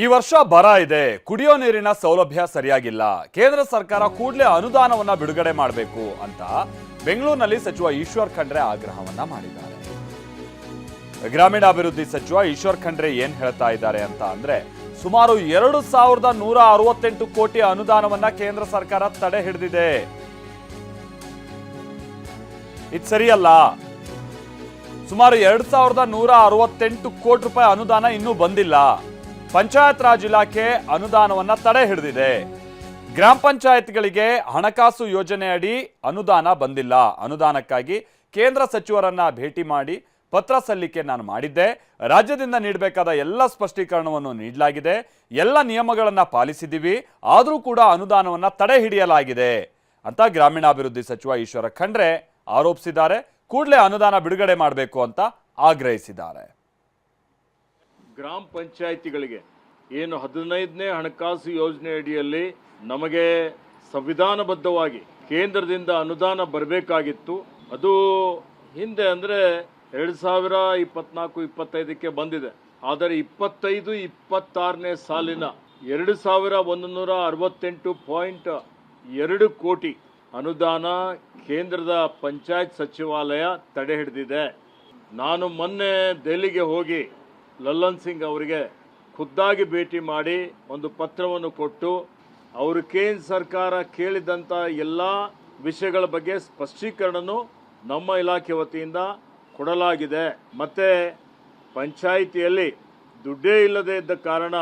ಈ ವರ್ಷ ಬರ ಇದೆ, ಕುಡಿಯೋ ನೀರಿನ ಸೌಲಭ್ಯ ಸರಿಯಾಗಿಲ್ಲ. ಕೇಂದ್ರ ಸರ್ಕಾರ ಕೂಡಲೇ ಅನುದಾನವನ್ನ ಬಿಡುಗಡೆ ಮಾಡಬೇಕು ಅಂತ ಬೆಂಗಳೂರಿನಲ್ಲಿ ಸಚಿವ ಈಶ್ವರ್ ಖಂಡ್ರೆ ಆಗ್ರಹವನ್ನ ಮಾಡಿದ್ದಾರೆ. ಗ್ರಾಮೀಣಾಭಿವೃದ್ಧಿ ಸಚಿವ ಈಶ್ವರ್ ಖಂಡ್ರೆ ಏನ್ ಹೇಳ್ತಾ ಇದ್ದಾರೆ ಅಂತ ಅಂದ್ರೆ, ಸುಮಾರು 2168 ಕೋಟಿ ಅನುದಾನವನ್ನ ಕೇಂದ್ರ ಸರ್ಕಾರ ತಡೆ ಹಿಡಿದಿದೆ. ಇದು ಸರಿಯಲ್ಲ. ಸುಮಾರು 2168 ಕೋಟಿ ರೂಪಾಯಿ ಅನುದಾನ ಇನ್ನೂ ಬಂದಿಲ್ಲ. ಪಂಚಾಯತ್ ರಾಜ್ ಇಲಾಖೆ ಅನುದಾನವನ್ನ ತಡೆ ಹಿಡಿದಿದೆ. ಗ್ರಾಮ ಪಂಚಾಯತ್ಗಳಿಗೆ ಹಣಕಾಸು ಯೋಜನೆ ಅಡಿ ಅನುದಾನ ಬಂದಿಲ್ಲ. ಅನುದಾನಕ್ಕಾಗಿ ಕೇಂದ್ರ ಸಚಿವರನ್ನ ಭೇಟಿ ಮಾಡಿ ಪತ್ರ ಸಲ್ಲಿಕೆ ನಾನು ಮಾಡಿದ್ದೆ. ರಾಜ್ಯದಿಂದ ನೀಡಬೇಕಾದ ಎಲ್ಲ ಸ್ಪಷ್ಟೀಕರಣವನ್ನು ನೀಡಲಾಗಿದೆ. ಎಲ್ಲ ನಿಯಮಗಳನ್ನ ಪಾಲಿಸಿದ್ದೀವಿ. ಆದರೂ ಕೂಡ ಅನುದಾನವನ್ನ ತಡೆ ಹಿಡಿಯಲಾಗಿದೆ ಅಂತ ಗ್ರಾಮೀಣಾಭಿವೃದ್ಧಿ ಸಚಿವ ಈಶ್ವರ ಖಂಡ್ರೆ ಆರೋಪಿಸಿದ್ದಾರೆ. ಕೂಡಲೇ ಅನುದಾನ ಬಿಡುಗಡೆ ಮಾಡಬೇಕು ಅಂತ ಆಗ್ರಹಿಸಿದ್ದಾರೆ. ಗ್ರಾಮ ಪಂಚಾಯಿತಿಗಳಿಗೆ ಏನು 15ನೇ ಹಣಕಾಸು ಯೋಜನೆ ಅಡಿಯಲ್ಲಿ ನಮಗೆ ಸಂವಿಧಾನಬದ್ಧವಾಗಿ ಕೇಂದ್ರದಿಂದ ಅನುದಾನ ಬರಬೇಕಾಗಿತ್ತು. ಅದು ಹಿಂದೆ ಅಂದರೆ 2024-25ಕ್ಕೆ ಬಂದಿದೆ. ಆದರೆ 25-26ನೇ ಸಾಲಿನ 2168.2 ಕೋಟಿ ಅನುದಾನ ಕೇಂದ್ರದ ಪಂಚಾಯತ್ ಸಚಿವಾಲಯ ತಡೆ ಹಿಡಿದಿದೆ. ನಾನು ಮೊನ್ನೆ ದೆಹಲಿಗೆ ಹೋಗಿ ಲಲ್ಲನ್ ಸಿಂಗ್ ಅವರಿಗೆ ಖುದ್ದಾಗಿ ಭೇಟಿ ಮಾಡಿ ಒಂದು ಪತ್ರವನ್ನು ಕೊಟ್ಟು ಅವರು ಕೇಂದ್ರ ಸರ್ಕಾರ ಕೇಳಿದಂಥ ಎಲ್ಲ ವಿಷಯಗಳ ಬಗ್ಗೆ ಸ್ಪಷ್ಟೀಕರಣನು ನಮ್ಮ ಇಲಾಖೆ ವತಿಯಿಂದ ಕೊಡಲಾಗಿದೆ. ಮತ್ತು ಪಂಚಾಯಿತಿಯಲ್ಲಿ ದುಡ್ಡೇ ಇಲ್ಲದೆ ಇದ್ದ ಕಾರಣ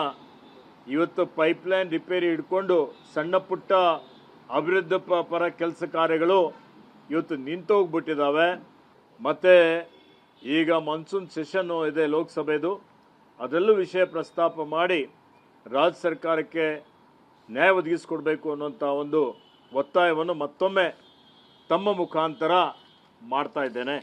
ಇವತ್ತು ಪೈಪ್ಲೈನ್ ರಿಪೇರಿ ಹಿಡ್ಕೊಂಡು ಸಣ್ಣ ಪುಟ್ಟ ಅಭಿವೃದ್ಧಿ ಪರ ಕೆಲಸ ಕಾರ್ಯಗಳು ಇವತ್ತು ನಿಂತೋಗ್ಬಿಟ್ಟಿದ್ದಾವೆ. ಮತ್ತು ಈಗ ಮಾನ್ಸೂನ್ ಸೆಷನ್ನು ಇದೆ ಲೋಕಸಭೆದು, ಅದರಲ್ಲೂ ವಿಷಯ ಪ್ರಸ್ತಾಪ ಮಾಡಿ ರಾಜ್ಯ ಸರ್ಕಾರಕ್ಕೆ ನ್ಯಾಯ ಒದಗಿಸಿಕೊಡ್ಬೇಕು ಅನ್ನೋಂಥ ಒಂದು ಒತ್ತಾಯವನ್ನು ಮತ್ತೊಮ್ಮೆ ತಮ್ಮ ಮುಖಾಂತರ ಮಾಡ್ತಾ ಇದ್ದೇನೆ.